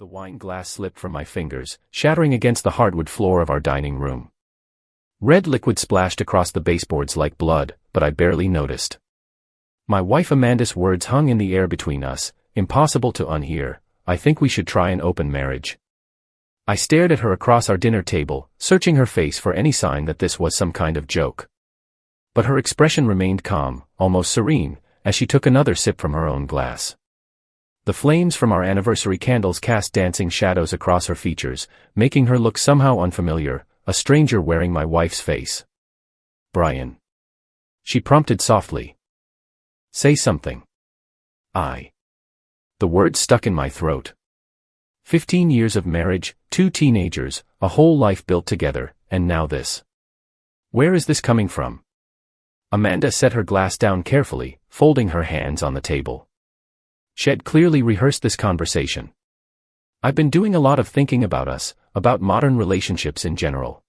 The wine glass slipped from my fingers, shattering against the hardwood floor of our dining room. Red liquid splashed across the baseboards like blood, but I barely noticed. My wife Amanda's words hung in the air between us, impossible to unhear. I think we should try an open marriage. I stared at her across our dinner table, searching her face for any sign that this was some kind of joke. But her expression remained calm, almost serene, as she took another sip from her own glass. The flames from our anniversary candles cast dancing shadows across her features, making her look somehow unfamiliar, a stranger wearing my wife's face. "Brian." She prompted softly. "Say something." The words stuck in my throat. 15 years of marriage, 2 teenagers, a whole life built together, and now this. Where is this coming from? Amanda set her glass down carefully, folding her hands on the table. She'd clearly rehearsed this conversation. "I've been doing a lot of thinking about us, about modern relationships in general.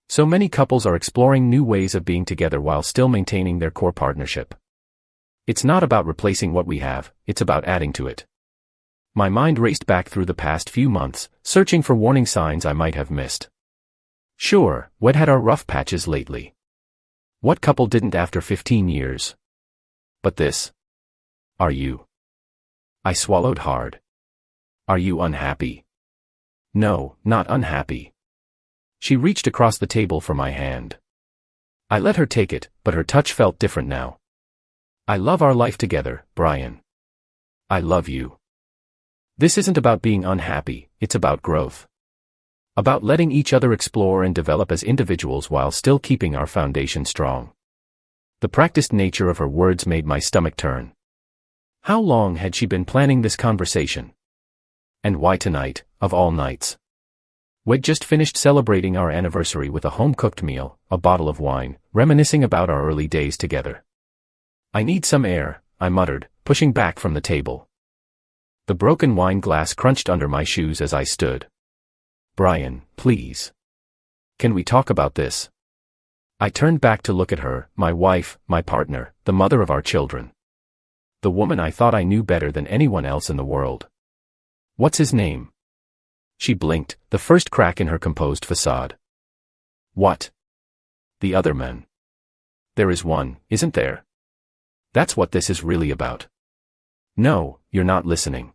So many couples are exploring new ways of being together while still maintaining their core partnership. It's not about replacing what we have, it's about adding to it." My mind raced back through the past few months, searching for warning signs I might have missed. Sure, we'd had our rough patches lately. What couple didn't after 15 years? But this? Are you? I swallowed hard. Are you unhappy? No, not unhappy. She reached across the table for my hand. I let her take it, but her touch felt different now. "I love our life together, Brian. I love you. This isn't about being unhappy, it's about growth. About letting each other explore and develop as individuals while still keeping our foundation strong." The practiced nature of her words made my stomach turn. How long had she been planning this conversation? And why tonight, of all nights? We'd just finished celebrating our anniversary with a home-cooked meal, a bottle of wine, reminiscing about our early days together. "I need some air," I muttered, pushing back from the table. The broken wine glass crunched under my shoes as I stood. "Brian, please. Can we talk about this?" I turned back to look at her, my wife, my partner, the mother of our children. The woman I thought I knew better than anyone else in the world. "What's his name?" She blinked, the first crack in her composed facade. "What?" "The other man. There is one, isn't there? That's what this is really about." "No, you're not listening."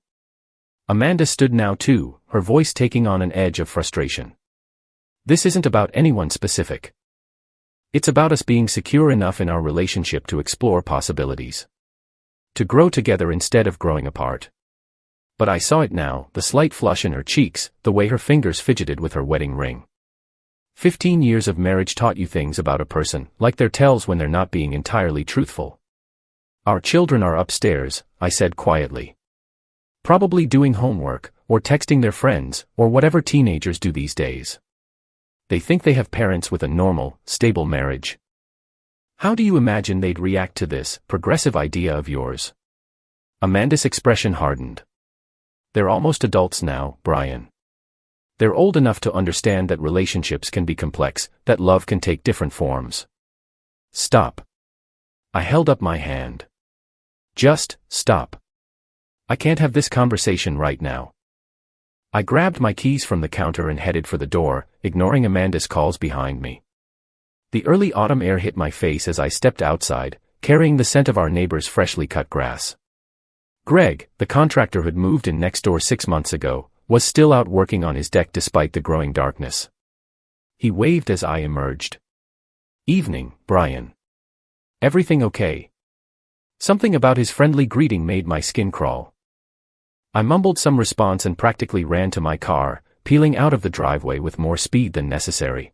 Amanda stood now too, her voice taking on an edge of frustration. "This isn't about anyone specific. It's about us being secure enough in our relationship to explore possibilities. To grow together instead of growing apart." But I saw it now, the slight flush in her cheeks, the way her fingers fidgeted with her wedding ring. 15 years of marriage taught you things about a person, like their tells when they're not being entirely truthful. "Our children are upstairs," I said quietly. "Probably doing homework, or texting their friends, or whatever teenagers do these days. They think they have parents with a normal, stable marriage. How do you imagine they'd react to this progressive idea of yours?" Amanda's expression hardened. "They're almost adults now, Brian. They're old enough to understand that relationships can be complex, that love can take different forms." "Stop." I held up my hand. "Just stop. I can't have this conversation right now." I grabbed my keys from the counter and headed for the door, ignoring Amanda's calls behind me. The early autumn air hit my face as I stepped outside, carrying the scent of our neighbor's freshly cut grass. Greg, the contractor who'd moved in next door 6 months ago, was still out working on his deck despite the growing darkness. He waved as I emerged. "Evening, Brian. Everything okay?" Something about his friendly greeting made my skin crawl. I mumbled some response and practically ran to my car, peeling out of the driveway with more speed than necessary.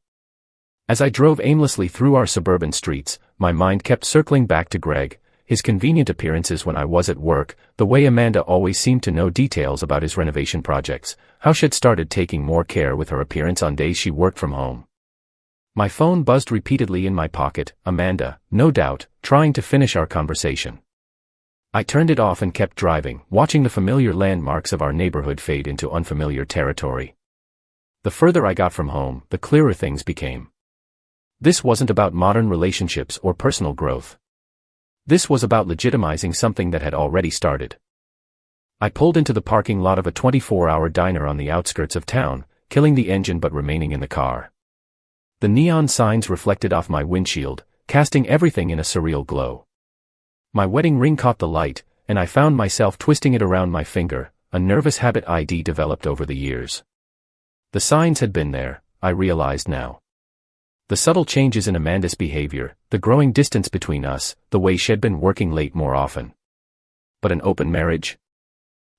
As I drove aimlessly through our suburban streets, my mind kept circling back to Greg, his convenient appearances when I was at work, the way Amanda always seemed to know details about his renovation projects, how she'd started taking more care with her appearance on days she worked from home. My phone buzzed repeatedly in my pocket, Amanda, no doubt, trying to finish our conversation. I turned it off and kept driving, watching the familiar landmarks of our neighborhood fade into unfamiliar territory. The further I got from home, the clearer things became. This wasn't about modern relationships or personal growth. This was about legitimizing something that had already started. I pulled into the parking lot of a 24-hour diner on the outskirts of town, killing the engine but remaining in the car. The neon signs reflected off my windshield, casting everything in a surreal glow. My wedding ring caught the light, and I found myself twisting it around my finger, a nervous habit I'd developed over the years. The signs had been there, I realized now. The subtle changes in Amanda's behavior, the growing distance between us, the way she'd been working late more often. But an open marriage?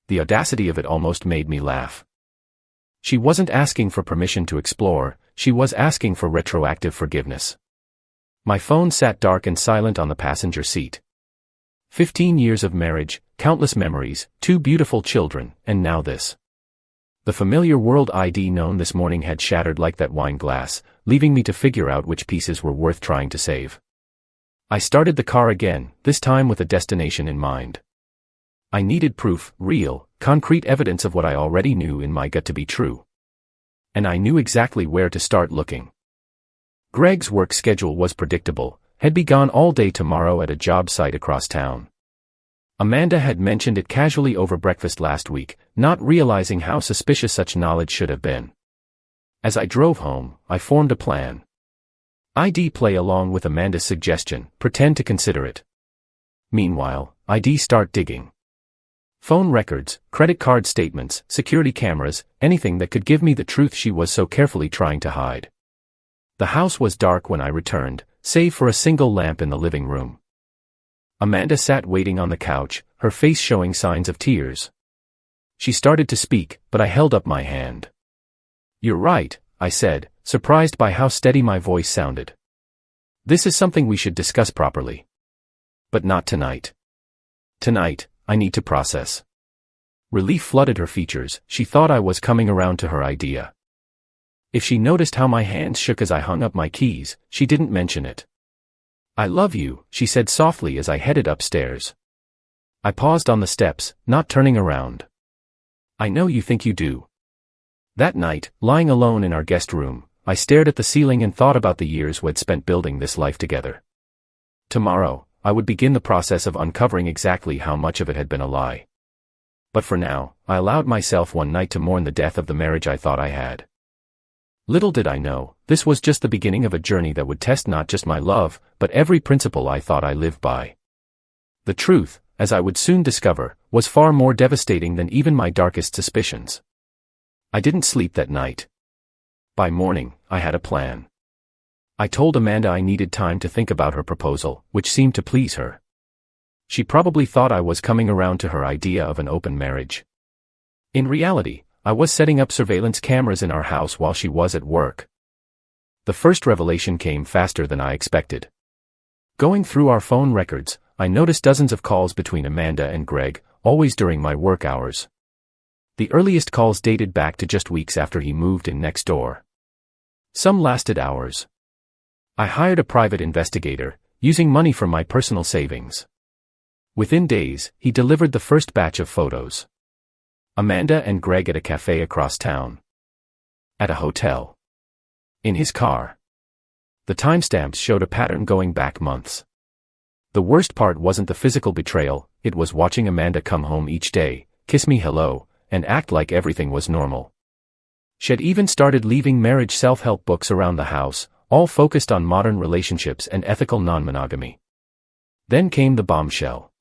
The audacity of it almost made me laugh. She wasn't asking for permission to explore, she was asking for retroactive forgiveness. My phone sat dark and silent on the passenger seat. 15 years of marriage, countless memories, 2 beautiful children, and now this. The familiar world I'd known this morning had shattered like that wine glass, leaving me to figure out which pieces were worth trying to save. I started the car again, this time with a destination in mind. I needed proof, real, concrete evidence of what I already knew in my gut to be true. And I knew exactly where to start looking. Greg's work schedule was predictable. He'd be gone all day tomorrow at a job site across town. Amanda had mentioned it casually over breakfast last week, not realizing how suspicious such knowledge should have been. As I drove home, I formed a plan. I'd play along with Amanda's suggestion, pretend to consider it. Meanwhile, I'd start digging. Phone records, credit card statements, security cameras, anything that could give me the truth she was so carefully trying to hide. The house was dark when I returned, save for a single lamp in the living room. Amanda sat waiting on the couch, her face showing signs of tears. She started to speak, but I held up my hand. "You're right," I said, surprised by how steady my voice sounded. "This is something we should discuss properly. But not tonight. Tonight, I need to process." Relief flooded her features, she thought I was coming around to her idea. If she noticed how my hands shook as I hung up my keys, she didn't mention it. "I love you," she said softly as I headed upstairs. I paused on the steps, not turning around. "I know you think you do." That night, lying alone in our guest room, I stared at the ceiling and thought about the years we'd spent building this life together. Tomorrow, I would begin the process of uncovering exactly how much of it had been a lie. But for now, I allowed myself one night to mourn the death of the marriage I thought I had. Little did I know, this was just the beginning of a journey that would test not just my love, but every principle I thought I lived by. The truth, as I would soon discover, was far more devastating than even my darkest suspicions. I didn't sleep that night. By morning, I had a plan. I told Amanda I needed time to think about her proposal, which seemed to please her. She probably thought I was coming around to her idea of an open marriage. In reality, I was setting up surveillance cameras in our house while she was at work. The first revelation came faster than I expected. Going through our phone records, I noticed dozens of calls between Amanda and Greg, always during my work hours. The earliest calls dated back to just weeks after he moved in next door. Some lasted hours. I hired a private investigator, using money from my personal savings. Within days, he delivered the first batch of photos. Amanda and Greg at a cafe across town. At a hotel. In his car. The timestamps showed a pattern going back months. The worst part wasn't the physical betrayal, it was watching Amanda come home each day, kiss me hello, and act like everything was normal. She'd even started leaving marriage self-help books around the house, all focused on modern relationships and ethical non-monogamy. Then came the bombshell.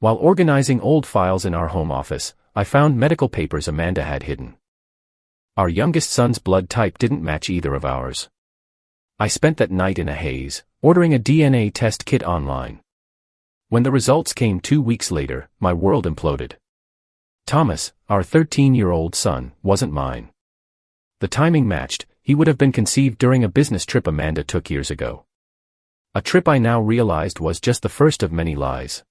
While organizing old files in our home office, I found medical papers Amanda had hidden. Our youngest son's blood type didn't match either of ours. I spent that night in a haze, ordering a DNA test kit online. When the results came 2 weeks later, my world imploded. Thomas, our 13-year-old son, wasn't mine. The timing matched, he would have been conceived during a business trip Amanda took years ago. A trip I now realized was just the first of many lies.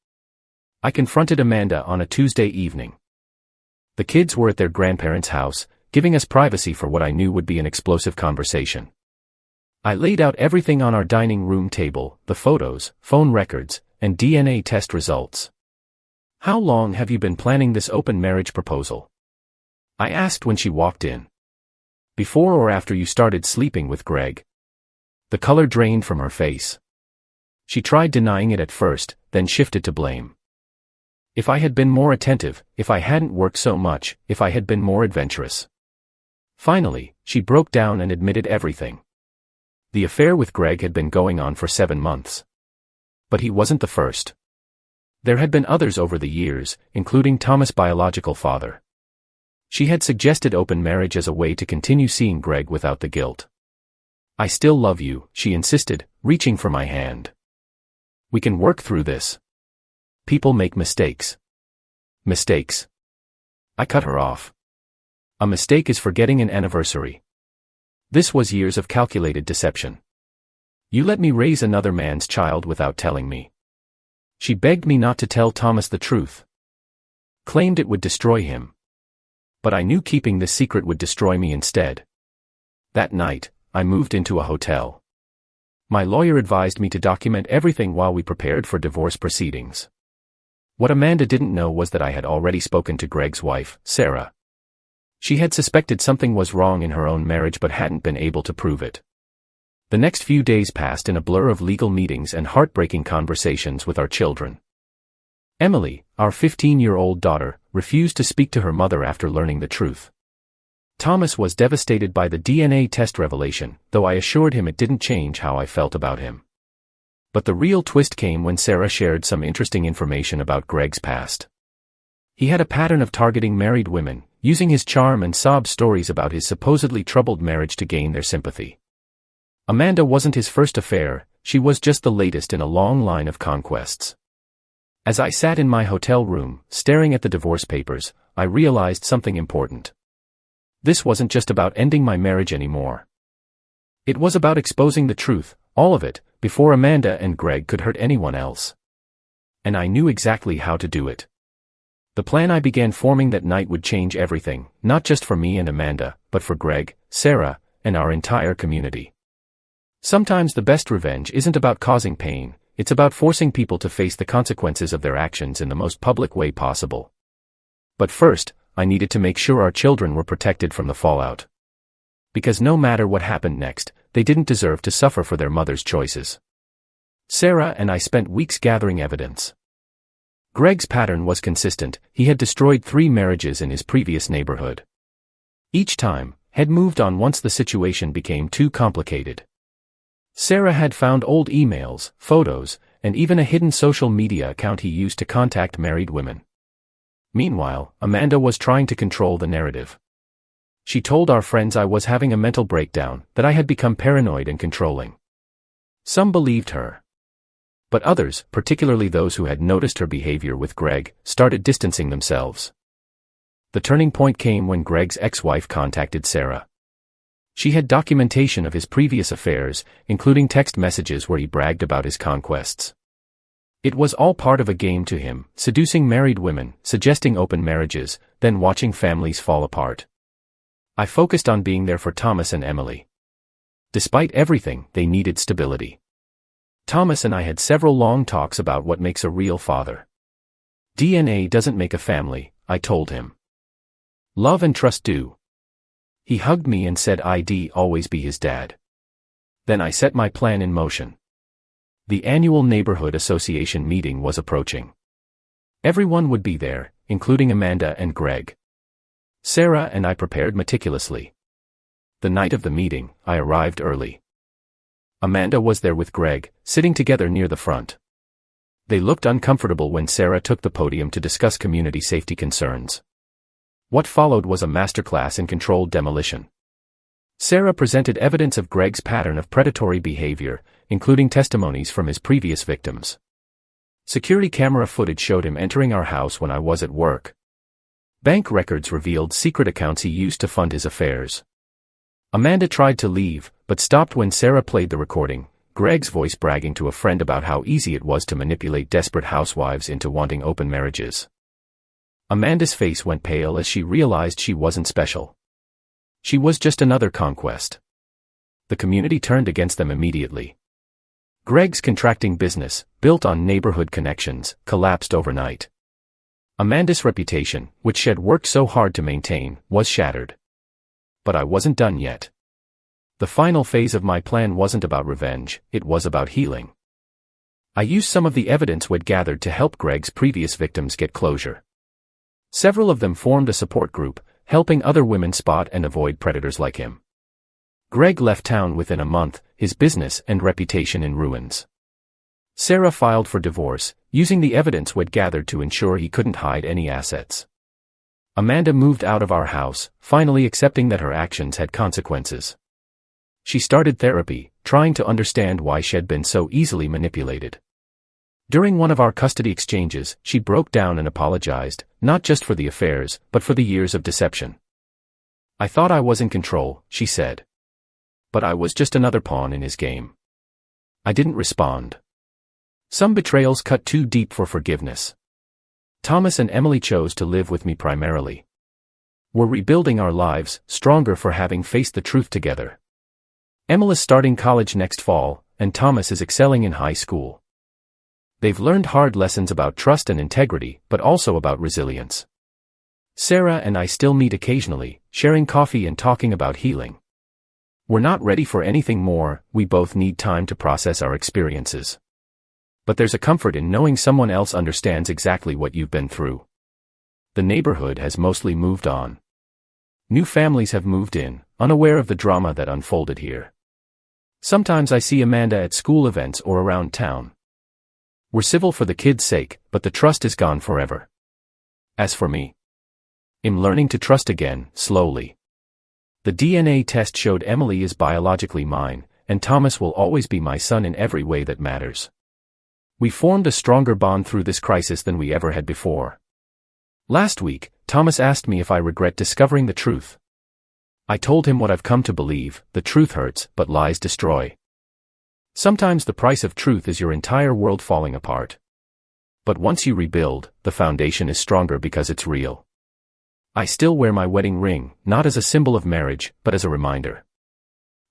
I confronted Amanda on a Tuesday evening. The kids were at their grandparents' house, giving us privacy for what I knew would be an explosive conversation. I laid out everything on our dining room table, the photos, phone records, and DNA test results. "How long have you been planning this open marriage proposal?" I asked when she walked in. "Before or after you started sleeping with Greg?" The color drained from her face. She tried denying it at first, then shifted to blame. If I had been more attentive, if I hadn't worked so much, if I had been more adventurous. Finally, she broke down and admitted everything. The affair with Greg had been going on for 7 months. But he wasn't the first. There had been others over the years, including Thomas' biological father. She had suggested open marriage as a way to continue seeing Greg without the guilt. "I still love you," she insisted, reaching for my hand. "We can work through this. People make mistakes." "Mistakes?" I cut her off. "A mistake is forgetting an anniversary." This was years of calculated deception. "You let me raise another man's child without telling me." She begged me not to tell Thomas the truth. Claimed it would destroy him. But I knew keeping this secret would destroy me instead. That night, I moved into a hotel. My lawyer advised me to document everything while we prepared for divorce proceedings. What Amanda didn't know was that I had already spoken to Greg's wife, Sarah. She had suspected something was wrong in her own marriage but hadn't been able to prove it. The next few days passed in a blur of legal meetings and heartbreaking conversations with our children. Emily, our 15-year-old daughter, refused to speak to her mother after learning the truth. Thomas was devastated by the DNA test revelation, though I assured him it didn't change how I felt about him. But the real twist came when Sarah shared some interesting information about Greg's past. He had a pattern of targeting married women, using his charm and sob stories about his supposedly troubled marriage to gain their sympathy. Amanda wasn't his first affair, she was just the latest in a long line of conquests. As I sat in my hotel room, staring at the divorce papers, I realized something important. This wasn't just about ending my marriage anymore. It was about exposing the truth, all of it, before Amanda and Greg could hurt anyone else. And I knew exactly how to do it. The plan I began forming that night would change everything, not just for me and Amanda, but for Greg, Sarah, and our entire community. Sometimes the best revenge isn't about causing pain, it's about forcing people to face the consequences of their actions in the most public way possible. But first, I needed to make sure our children were protected from the fallout. Because no matter what happened next, they didn't deserve to suffer for their mother's choices. Sarah and I spent weeks gathering evidence. Greg's pattern was consistent, he had destroyed 3 marriages in his previous neighborhood. Each time, had moved on once the situation became too complicated. Sarah had found old emails, photos, and even a hidden social media account he used to contact married women. Meanwhile, Amanda was trying to control the narrative. She told our friends I was having a mental breakdown, that I had become paranoid and controlling. Some believed her. But others, particularly those who had noticed her behavior with Greg, started distancing themselves. The turning point came when Greg's ex-wife contacted Sarah. She had documentation of his previous affairs, including text messages where he bragged about his conquests. It was all part of a game to him, seducing married women, suggesting open marriages, then watching families fall apart. I focused on being there for Thomas and Emily. Despite everything, they needed stability. Thomas and I had several long talks about what makes a real father. DNA doesn't make a family, I told him. Love and trust do. He hugged me and said I'd always be his dad. Then I set my plan in motion. The annual neighborhood association meeting was approaching. Everyone would be there, including Amanda and Greg. Sarah and I prepared meticulously. The night of the meeting, I arrived early. Amanda was there with Greg, sitting together near the front. They looked uncomfortable when Sarah took the podium to discuss community safety concerns. What followed was a masterclass in controlled demolition. Sarah presented evidence of Greg's pattern of predatory behavior, including testimonies from his previous victims. Security camera footage showed him entering our house when I was at work. Bank records revealed secret accounts he used to fund his affairs. Amanda tried to leave, but stopped when Sarah played the recording, Greg's voice bragging to a friend about how easy it was to manipulate desperate housewives into wanting open marriages. Amanda's face went pale as she realized she wasn't special. She was just another conquest. The community turned against them immediately. Greg's contracting business, built on neighborhood connections, collapsed overnight. Amanda's reputation, which she had worked so hard to maintain, was shattered. But I wasn't done yet. The final phase of my plan wasn't about revenge, it was about healing. I used some of the evidence we'd gathered to help Greg's previous victims get closure. Several of them formed a support group, helping other women spot and avoid predators like him. Greg left town within a month, his business and reputation in ruins. Sarah filed for divorce, using the evidence we'd gathered to ensure he couldn't hide any assets. Amanda moved out of our house, finally accepting that her actions had consequences. She started therapy, trying to understand why she'd been so easily manipulated. During one of our custody exchanges, she broke down and apologized, not just for the affairs, but for the years of deception. I thought I was in control, she said. But I was just another pawn in his game. I didn't respond. Some betrayals cut too deep for forgiveness. Thomas and Emily chose to live with me primarily. We're rebuilding our lives, stronger for having faced the truth together. Emily's starting college next fall, and Thomas is excelling in high school. They've learned hard lessons about trust and integrity, but also about resilience. Sarah and I still meet occasionally, sharing coffee and talking about healing. We're not ready for anything more, we both need time to process our experiences. But there's a comfort in knowing someone else understands exactly what you've been through. The neighborhood has mostly moved on. New families have moved in, unaware of the drama that unfolded here. Sometimes I see Amanda at school events or around town. We're civil for the kids' sake, but the trust is gone forever. As for me, I'm learning to trust again, slowly. The DNA test showed Emily is biologically mine, and Thomas will always be my son in every way that matters. We formed a stronger bond through this crisis than we ever had before. Last week, Thomas asked me if I regret discovering the truth. I told him what I've come to believe: the truth hurts, but lies destroy. Sometimes the price of truth is your entire world falling apart. But once you rebuild, the foundation is stronger because it's real. I still wear my wedding ring, not as a symbol of marriage, but as a reminder.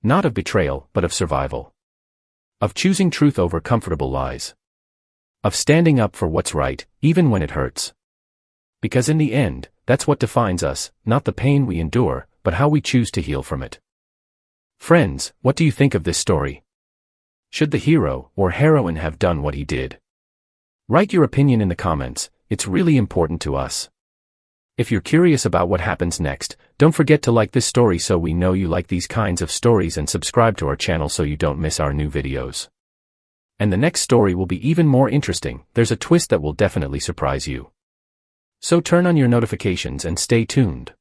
Not of betrayal, but of survival. Of choosing truth over comfortable lies. Of standing up for what's right, even when it hurts. Because in the end, that's what defines us, not the pain we endure, but how we choose to heal from it. Friends, what do you think of this story? Should the hero or heroine have done what he did? Write your opinion in the comments, it's really important to us. If you're curious about what happens next, don't forget to like this story so we know you like these kinds of stories, and subscribe to our channel so you don't miss our new videos. And the next story will be even more interesting. There's a twist that will definitely surprise you. So turn on your notifications and stay tuned.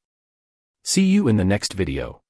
See you in the next video.